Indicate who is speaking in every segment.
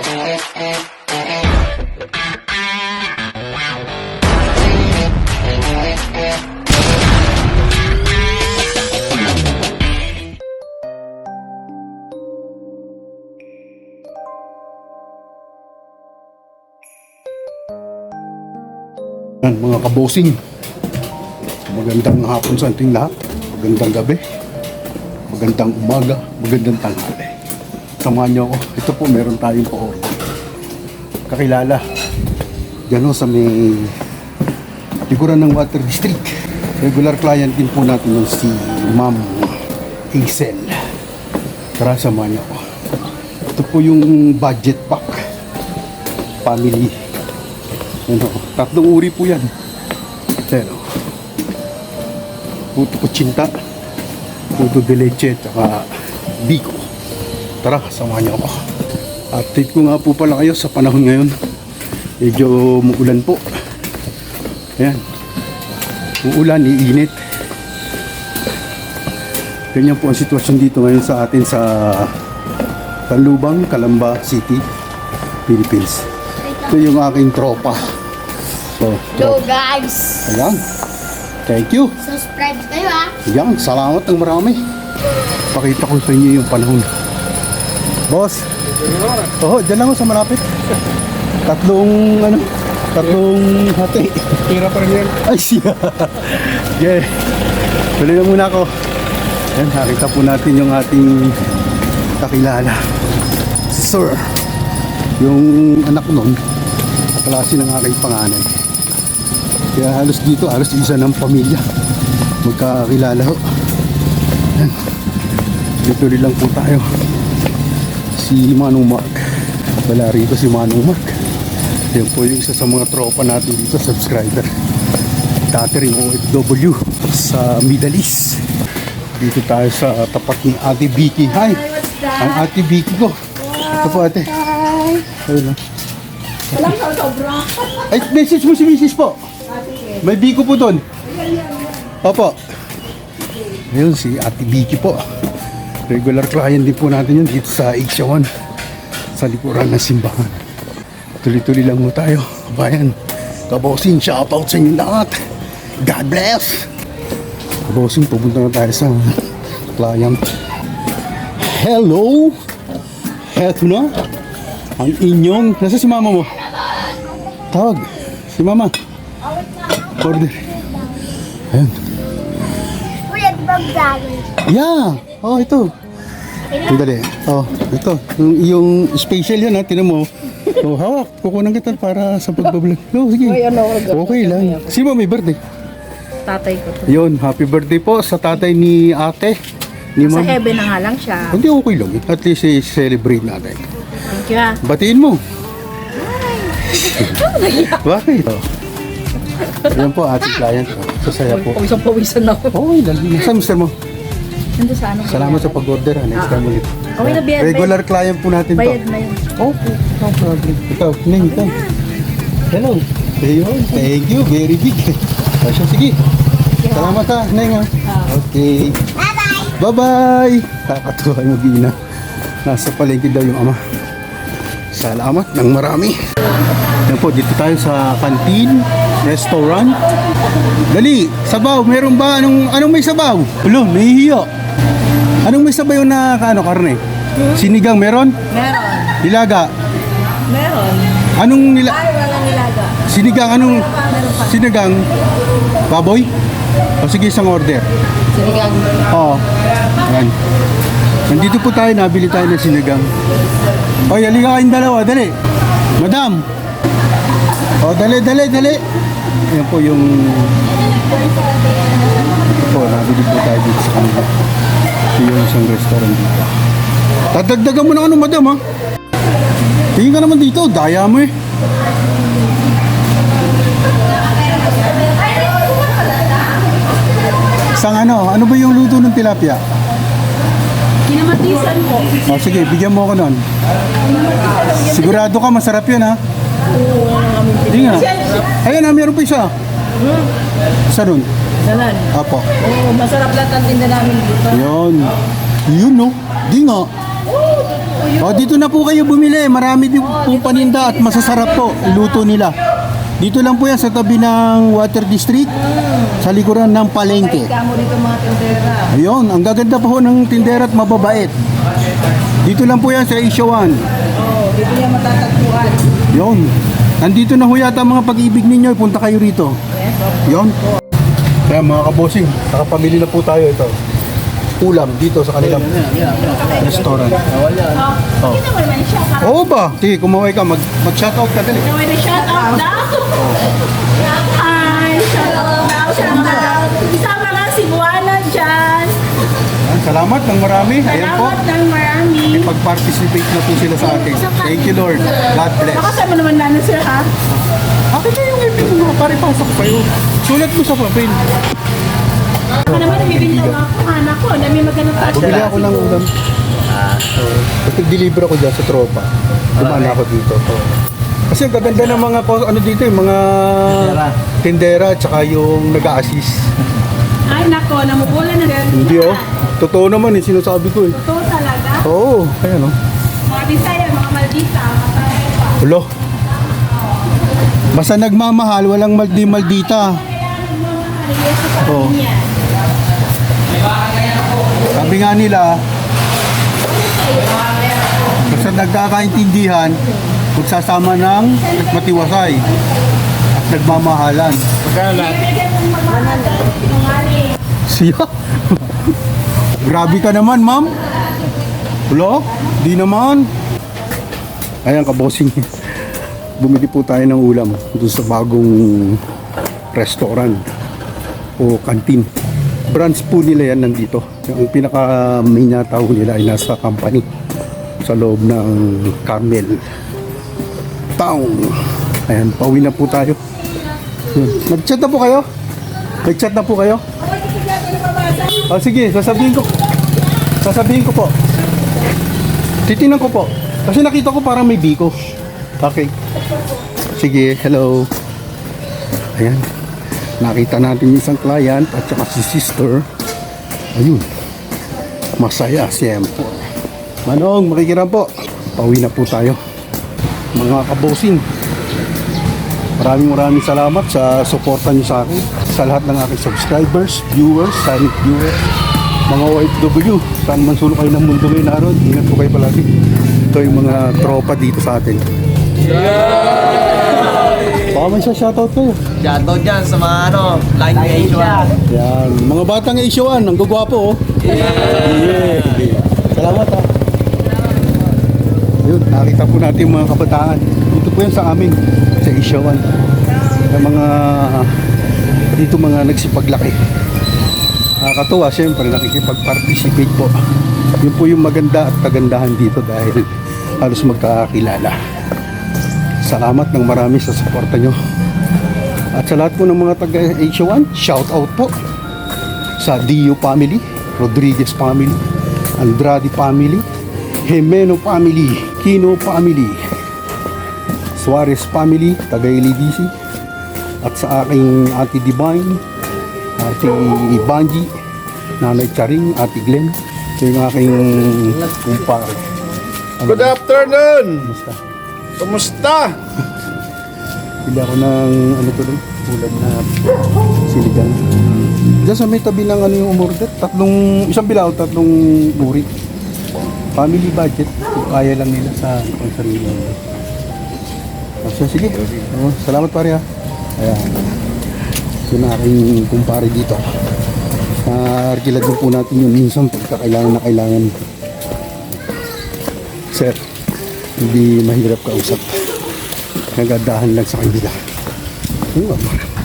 Speaker 1: Mga kabosing, magandang hapon sa ating lahat, magandang gabi, magandang umaga, magandang tanghali. Samahan niyo ako. Ito po, meron tayong pa-order. Kakilala dyan sa may likuran ng Water District. Regular client din po natin yung si Ma'am Hazel. Tara, samahan niyo ako. Ito po yung budget pack family. Tatlong uri po yan. Pero puto kutsinta, puto de leche, at biko. Tara, samahan niyo ako. Update ko nga po pala kayo sa panahon ngayon. Medyo muulan po. Ayan, uulan, iinit. Ganyan po ang sitwasyon dito ngayon sa atin sa Tanlubang, Calamba City, Philippines. Ito yung aking tropa. So,
Speaker 2: hello guys!
Speaker 1: Ayan. Thank you.
Speaker 2: Subscribe kayo ha.
Speaker 1: Ayan, salamat ng marami. Pakita ko sa inyo yung panahon. Boss. Oo, dyan lang ako sa malapit. Tatlong hati.
Speaker 3: Tira pa rin yan.
Speaker 1: Ay, siya. Yeah. Tuloy na muna ako. Ayan, nakita po natin yung ating kakilala. Si Sir. Yung anak nun, kaklase ng aking panganay. Kaya halos dito, halos isa ng pamilya magkakilala ho. Ayan. Dito lang po tayo. Si Manong Mark. Wala rito si Manong Mark. Yan po yung isa sa mga tropa natin dito, subscriber. Dati rin OFW sa Middle East. Dito tayo sa tapat ni Ate Vicky. Hi! Ang Ate Vicky ko. Ito po ate.
Speaker 2: Hi!
Speaker 1: Ayun na.
Speaker 2: Walang sobra.
Speaker 1: Ay, message mo si Mrs. po. May biko po doon. Opo. Ayun si Ate Vicky po. Regular client din po natin yun dito sa H1 sa likuran ng simbahan. Tuloy-tuloy lang mo tayo. Kabayan, kabosing, shoutout sa inyo lahat. God bless. Kabosing, pupunta na tayo sa client. Hello. Heto na ang inyong, nasa si mama mo? Tawag, si mama. Order. Ayan.
Speaker 2: Kuya, di ba vlogger?
Speaker 1: Yeah. Oh, ito. Sandali. Oh, ito. Yung special yan ha, tinan mo. Oh, hawak. Kukunan kita para sa pagbablog. No, sige. Okay lang. Sino may birthday?
Speaker 4: Tatay ko to.
Speaker 1: Yun, happy birthday po sa tatay ni ate. Ni
Speaker 4: Sa
Speaker 1: ma'am.
Speaker 4: heaven na nga lang siya.
Speaker 1: Hindi, okay lang. At least celebrate natin.
Speaker 4: Thank you ha.
Speaker 1: Batiin mo. Bakit? Oh. Yan po ating client. Sasaya po.
Speaker 4: Pawisan-pawisan na ako.
Speaker 1: Okay lang. Saan mister mo?
Speaker 4: Nandun sa ano?
Speaker 1: Salamat sa pag-order. Next time ulit.
Speaker 4: Okay na, bayad.
Speaker 1: Regular client po natin to.
Speaker 4: Bayad na yun.
Speaker 1: Okay. No problem. Ikaw, Ning, ikaw. Hello. Ayun. Thank you. Very big. Asya, sige. Salamat ha, Ning ha. Okay.
Speaker 2: Bye-bye!
Speaker 1: Bye-bye. Kakatuwa yung mag-iina. Nasa palengke daw yung ama. Salamat ng marami. Yan po, dito tayo sa canteen, restaurant. Dali, sabaw. Meron ba? Anong may sabaw? Ulo, nahihiyo. Anong may sabaw na karne? Sinigang meron?
Speaker 4: Meron.
Speaker 1: Nilaga?
Speaker 4: Meron.
Speaker 1: Anong
Speaker 4: Ay, walang nilaga.
Speaker 1: Sinigang, sinigang? Baboy? O sige, isang order.
Speaker 4: Sinigang.
Speaker 1: Oo. Ayan. Nandito po tayo, nabili tayo ng sinigang. Oy, halika kayong dalawa, dali. Madam. O, dali. Ayan po yung... Ito po, nabili po tayo dito sa kanila. Ito yung isang restaurant dito. Dadagdagan mo na ano, madam, ha? Tingin ka naman dito, daya mo eh. Isang ano ba yung luto ng tilapia?
Speaker 4: Kinamatisan po.
Speaker 1: O sige, bigyan mo ako nun. Sigurado ka, masarap yun ha? Hindi nga. Ayan na, meron pa isa. Isa nun.
Speaker 4: Dalan.
Speaker 1: Apo.
Speaker 4: Oo, masarap lahat ang tinda namin dito.
Speaker 1: Yun. Yun no. Di nga. O, dito na po kayo bumili. Marami din pong paninda at masasarap po. Luto nila. Dito lang po yan sa tabi ng Water District. Sa likuran ng palengke.
Speaker 4: Kamo dito mga tindera.
Speaker 1: Ayun, ang gaganda po ng tindera at mababait. Dito lang po yan sa Asia 1.
Speaker 4: Oo, dito niya matatagpuan.
Speaker 1: Yun. Nandito na ho yata ang mga pag-ibig ninyo. Punta kayo rito.
Speaker 4: Yes, opo.
Speaker 1: Yun. Kaya mga kabosing, nakapamili na po tayo ito. Ulam dito sa kanilang restaurant. Oh. Oo ba? Sige, kumaway ka. Mag-shoutout ka dali.
Speaker 2: Naway na shout out daw. Hi, shout out daw, shout out. Isama nga si Buana dyan.
Speaker 1: Ayan, salamat ng marami. Ayan po.
Speaker 2: Salamat ng marami.
Speaker 1: Pag-participate na po sila sa atin. Thank you, Lord. God bless.
Speaker 2: Makasama naman namin sir ha.
Speaker 1: Akin na yung ipin mo. Pare-pasok pa yun. Sulat mo sa papel.
Speaker 2: Ako naman, nabibintaw ako. Anak ko, dami magandang pa.
Speaker 1: Bumili ako ng ulam. Deliver ako dyan sa tropa. Dumaan ako dito. Kasi ang gaganda ng mga ano dito, yung mga tindera at saka yung nag-a-assist.
Speaker 2: Ay nako, namubula na rin.
Speaker 1: Hindi oh. Totoo naman eh, sinasabi ko eh.
Speaker 2: Totoo talaga.
Speaker 1: Oo, ayan oh.
Speaker 2: Mga Bisaya, mga Maldita, mga tayo pa.
Speaker 1: Hulo. Basta nagmamahal, walang maldi-maldita. Oo. Sabi nga nila, basta nagkakaintindihan, magsasama ng matiwasay at nagmamahalan. Siya? Grabe ka naman, ma'am. Hello? Di naman. Ayan, kabosing. Bumili po tayo ng ulam doon sa bagong restaurant o canteen. Branch po nila yan nandito. Ang pinaka main na tao nila ay nasa company sa loob ng Carmel Town. Ayan, pauwi na po tayo. Nag-chat na po kayo? Nag-chat na po kayo? Oh, sige, sasabihin ko po. Titingnan ko po. Kasi nakita ko parang may biko. Okay. Sige, hello. Ayan. Nakita natin yung isang client at saka si sister. Ayun. Masaya siyempre. Manong, makikiram po. Pauwi na po tayo. Mga kabosing. Maraming salamat sa suporta niyo sa akin. Sa lahat ng aking subscribers, viewers, silent viewers, mga OFW. Saan man sulok kayo ng mundo ngayon araw. Ingat po kayo palagi. Ito yung mga tropa dito sa atin. Baka may shoutout kayo.
Speaker 3: Shoutout dyan sa mga line Asia.
Speaker 1: Yan. Mga batang Asia 1, ang gugwapo oh. Yeah. Salamat ha. Yun, nakita po natin yung mga kabataan. Dito po yan sa amin, sa Asia 1. Yung mga, dito mga nagsipaglaki. Nakakatuwa, siyempre, nakikipag-participate po. Yun po yung maganda at kagandahan dito dahil halos magkakakilala. Salamat ng marami sa suporta nyo. At sa lahat po ng mga taga-Asia 1, shout out po sa Dio family, Rodriguez family, Andrade family, Jimeno family, Kino family, Suarez family, taga-LDC, at sa aking Ate Divine, Ate Banji, Nanay Charing, Ate Glenn, ito yung aking kumpare.
Speaker 5: Good afternoon!
Speaker 1: Kumusta?
Speaker 5: Kumusta?
Speaker 1: Pili ako ng ano to doon, ulam na sinigang. Diyan sa may tabi ng ano yung umorder, isang bilao, tatlong uri. Family budget, kung kaya lang nila sa pansarili. So, sige, salamat pare ha. Ayan, yun na aking kumpare dito. Arkilad din po natin yun minsan pagka kailangan na kailangan. Sir, hindi mahirap kausap. Nagadahan lang sa kanila.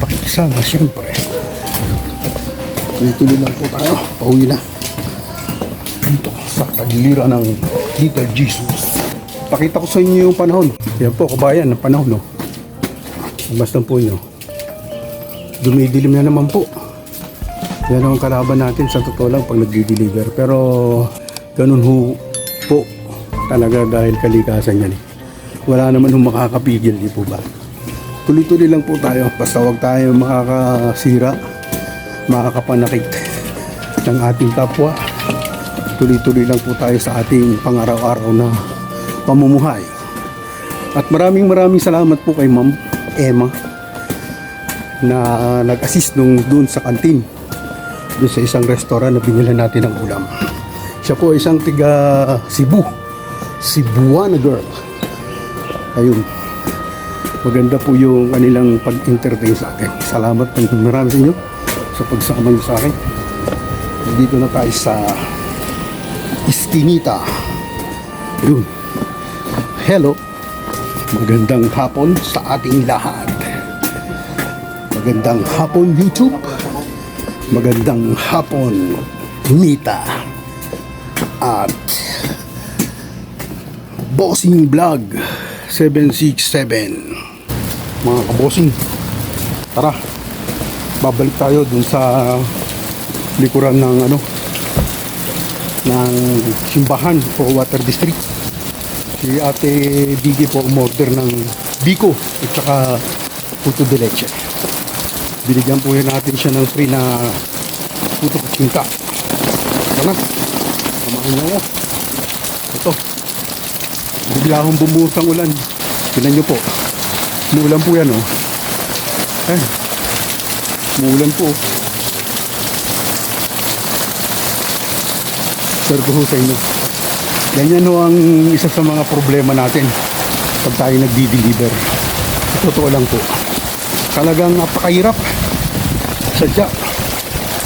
Speaker 1: Pakisama siyempre. Tuloy lang po tayo. Pauwi na. Dito sa tagiliran ng Little Jesus. Pakita ko sa inyo yung panahon. Yan po, kabayan, ng panahon, no? Basta po nyo. Dumidilim na naman po. Yan ang kalaban natin sa totoo lang pag nag-deliver. Pero ganun ho po talaga dahil kalikasan yan. Wala naman hong makakapigil, di po ba? Tuloy-tuloy lang po tayo. Basta huwag tayo makakasira, makakapanakit ng ating kapwa. tuloy-tuloy lang po tayo sa ating pang-araw-araw na pamumuhay. At maraming salamat po kay Ma'am Emma na nag-assist doon sa kantin, doon sa isang restaurant na binila natin ng ulam. Siya po ay isang tiga Cebu, Cebuana girl. Ayun, maganda po yung kanilang pag-entertain sa akin. Salamat ng marami sa inyo sa pagsama niyo sa akin. Dito na tayo sa Eskinita. Ayun, hello, magandang hapon sa ating lahat. Magandang hapon YouTube. Magandang hapon Mita. At Bossing Vlog 767. Mga kabossing, tara, babalik tayo dun sa likuran ng ng simbahan o water district. Si Ate Biggie po umorder ng biko at saka puto de leche. Binigyan po yun natin siya ng free na puto kutsinta. Sana, samahan niyo ako. Ito, bigla akong bumuhos ang ulan. Tignan niyo po, muulan po yan oh. Muulan po. Sir ko sa inyo. Ganyan ho ang isa sa mga problema natin pag tayo nagdi-deliver. Totoo lang po. Talagang napakahirap. Sadya.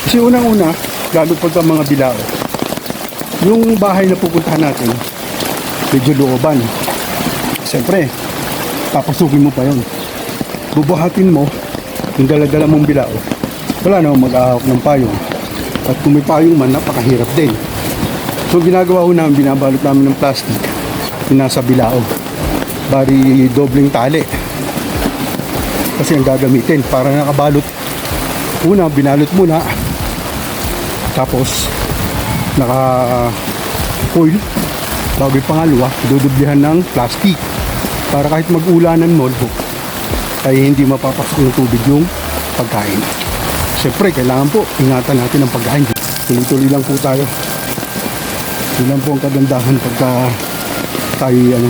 Speaker 1: Kasi unang-una, lalo pagka mga bilao, yung bahay na pupuntahan natin, medyo looban. Siyempre, papasukin mo pa yun. Bubuhatin mo, yung dala-dala mong bilao, wala namang mag-ahawak ng payong. At kung may payong man, napakahirap din. So ginagawa ko namin, binabalot namin ng plastic, yung nasa bilao. Bari dobling tali. Kasi ang gagamitin, para nakabalot. Una, binalot muna. Tapos, naka-coil. Bago yung pangalawa, dudublihan ng plastic. Para kahit mag-ulanan mo, ay hindi mapapasok ng tubig yung pagkain. Siyempre, kailangan po, ingatan natin ang pagkain. Tuloy-tuloy lang po tayo. Yun lang po ang kagandahan pagka tayo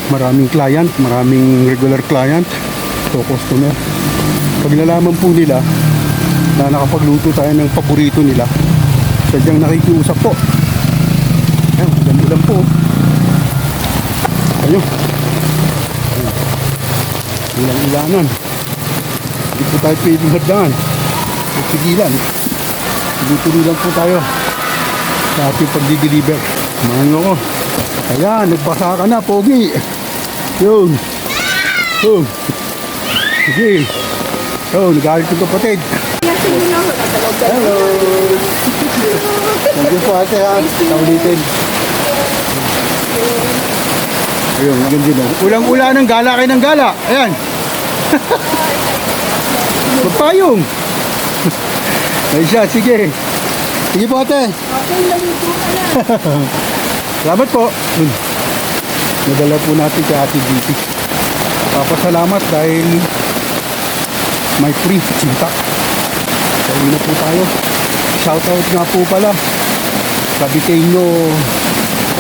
Speaker 1: maraming client, maraming regular client o customer. Pag nalaman po nila na nakapagluto tayo ng paborito nila, sadyang nakikiusap po. Ayan, maganda lang po. Ayun. Ilang-ilanan. Hindi po tayo pwedeng hadaan o pigilan. Tuloy-tuloy lang po tayo sa ating pag-deliver. Samahan nyo ako. Ayan, nagbasa ka na, pogi. Yun. Yun. Sige. Yun, nagalit yung kapatid. Hello. Thank you po ate ha. Naulitin. Ayun, maganda din. Ulang-ula ng gala kayo ng gala. Ayan. Magpayong. Ay siya, sige. Sige po ate.
Speaker 2: Okay, nalito ka na.
Speaker 1: Salamat po. Nadala po natin kay Ate Beauty. Papasalamat dahil may free cinta. Kaya na po tayo. Shoutout nga po pala Caviteño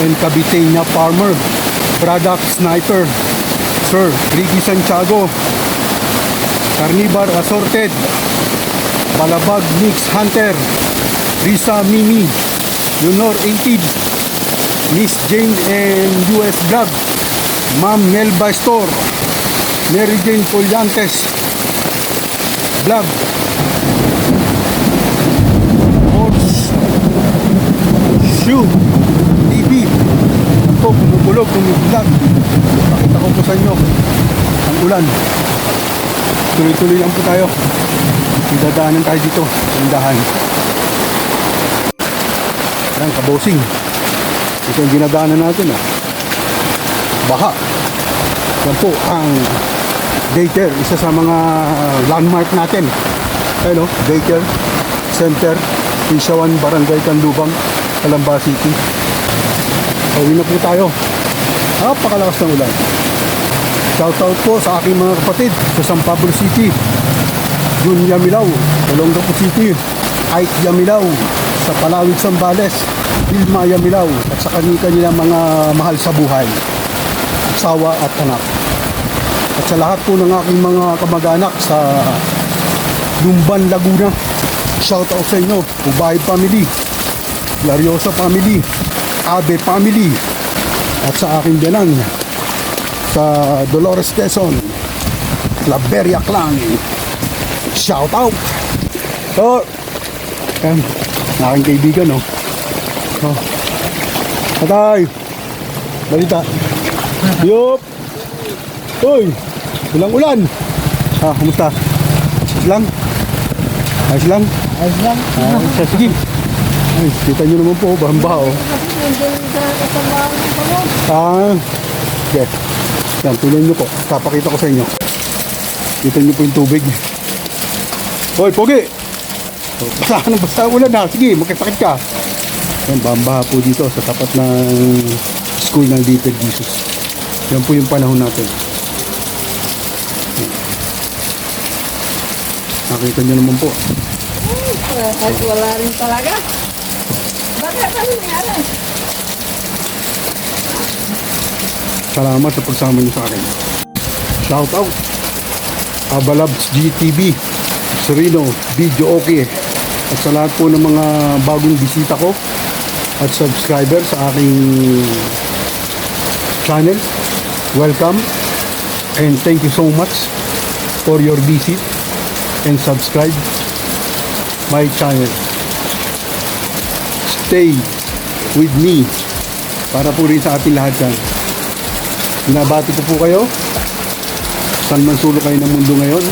Speaker 1: and Caviteña Farmer Product Sniper Sir Ricky Santiago, Carnivar Assorted, Balabag Mix Hunter, Risa Mimi, Leonor 18, Miss Jane and US Vlog, Ma'am Melba Store, Mary Jane Pollantes Vlog, Horse Shoe TV. Ito, kumukulog, kumukulag. Pakita ko po sa inyo ang ulan. Tuloy-tuloy lang po tayo. Idadaanan tayo dito sa tindahan. Ayan, kabosing. Ito yung ginadaanan natin baha. Yan po ang daycare, isa sa mga landmark natin. Ayun daycare center, Isawan, Barangay Canlubang, Calamba City. Pauwi na po tayo. Napakalakas ng ulan. Shoutout po sa aking mga kapatid sa San Pablo City, Jun Yamilaw, Olongapo City, Ike Yamilaw, sa Palawig, Zambales, Hilmaya, Milao, at sa kanilang mga mahal sa buhay, asawa at anak. At sa lahat po ng aking mga kamag-anak sa Lumban, Laguna, shout out sa inyo, Ubay family, Lariosa family, Abe family, at sa aking biyanan sa Dolores, Quezon, Claveria Clan, shout out. So, yan, aking kaibigan, no? Oh. Patay! Balita! Yup! Uy! Ulang ulan! Kumusta? Ayos lang? Ayos lang?
Speaker 4: Ayos lang.
Speaker 1: Sige. Ay, kita nyo naman po, bahan-baha, oh. Okay. Yan, tuloy nyo po. Papakita ko sa inyo. Kita nyo po yung tubig. Hoy, Pogi! Basta ka ng basta ulan ha. Sige, magkasakit ka. Yan, bahan-baha po dito sa tapat ng school ng Little Jesus. Yan po yung panahon natin. Nakita nyo naman po.
Speaker 2: Kahit wala rin talaga. Bakit ano nangyari?
Speaker 1: Salamat sa pagsama niyo sa akin. Shout out Abalabs GTV, Serino, Video Okay, at sa lahat po ng mga bagong bisita ko at subscriber sa aking channel. Welcome and thank you so much for your visit and subscribe my channel. Stay with me para po rin sa ating lahat yan. Binabati ko po kayo saan man sulok kayo ng mundo ngayon,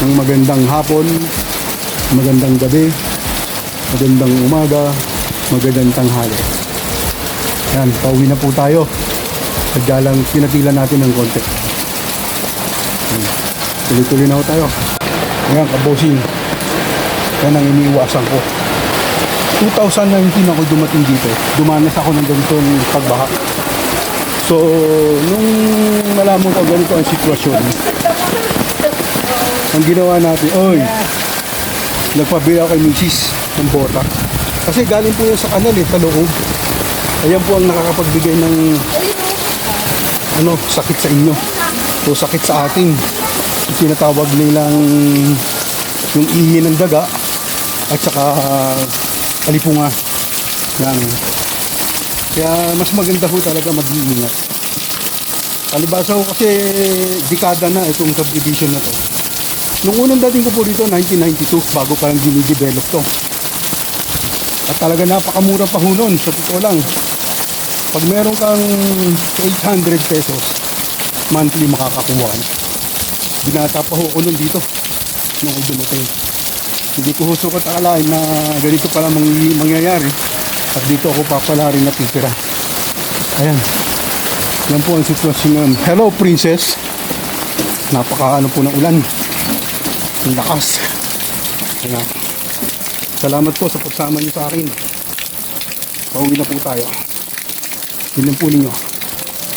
Speaker 1: ng magandang hapon, magandang gabi, magandang umaga, magandang tanghali. Yan, pauwi na po tayo. Sadya lang pinatilan natin ng konti. Tuloy-tuloy na po tayo. Ayan, kabosing. Yan ang iniiwasan ko. 2019 ako dumating dito. Dumanas ako ng ganitong pagbaha. So, nung nalaman ko ganito ang sitwasyon, ang ginawa natin, nagpabili ako kay Mrs. ng bota. Kasi galing po yan sa kanal sa loob. Ayan po ang nakakapagbigay ng sakit sa inyo. O sakit sa ating. Tinatawag nilang yung ihi ng daga at saka kalipunga. Yan. Kaya mas maganda po talaga mag-iingat. Palibasa ko kasi dekada na itong subdivision na to. Nung unang dating ko po dito, 1992, bago pa lang dinidevelop to. At talaga napakamura pa ho nun, sa totoo lang. Pag meron kang 800 pesos, monthly makakakuha. Binata pa ho ko nun dito, nung dumating. Hindi ko huso ko akalain na ganito pala mangyayari. At dito ako papala rin natitira. Ayan. Yan po ang sitwasyon ngayon. Hello, princess. Napaka po ng ulan. Ang lakas. Ayan. Salamat po sa pagsama niyo sa akin. Pauwi na po tayo. Yun lang po ninyo.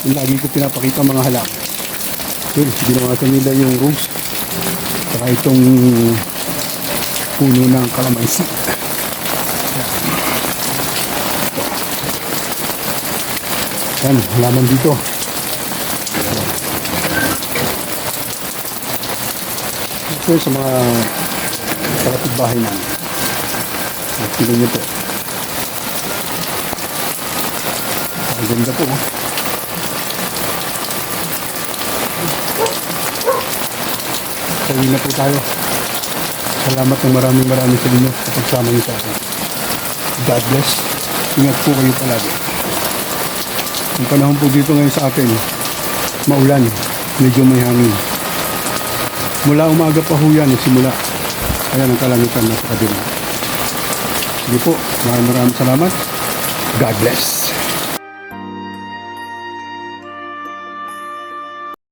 Speaker 1: Yung lagi ko pinapakita mga halak. Yun, binawasan nila yung rose. Saka itong puno ng kalamansi. Yan, halaman dito. Ito sa mga kalapit bahay namin. At tignan nyo po. Ang ganda po. Pauwi na po tayo. Salamat ng maraming sa inyo sa pagsama niyo sa akin. God bless. Ingat po kayo palagi. Ang panahon po dito ngayon sa atin, maulan, medyo may hangin. Mula umaga pa ho yan, simula. Ayan ang kalangitan na sa kabila. Sige po, maraming salamat. God bless.